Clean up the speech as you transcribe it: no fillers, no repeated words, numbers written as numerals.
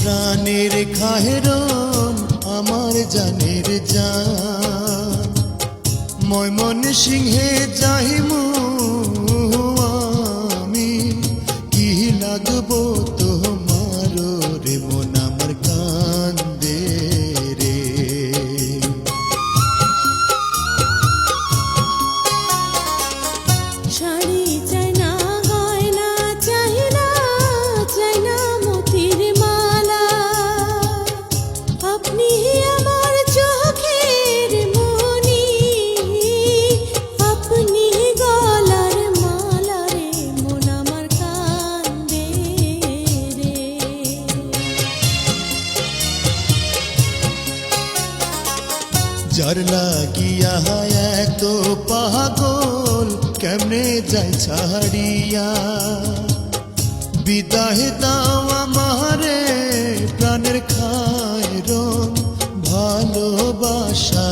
প্রাণের খাহেরন আমার জানের জান ময়মনসিংহে যাইমু আমি কি লাগবো তোমার রে মন আমার কান্দে রে শাড়ি চাই না গয়না চাই না মতির মালা আপনি আমার চোখের মনি আপনি গলার মালা রে মন আমার কান্দে রে যার লাগিয়া এত পাগল কেমনে যাই ছাড়িয়া বিদায় দাও আমারে প্রাণের খায়রন ভালোবাসা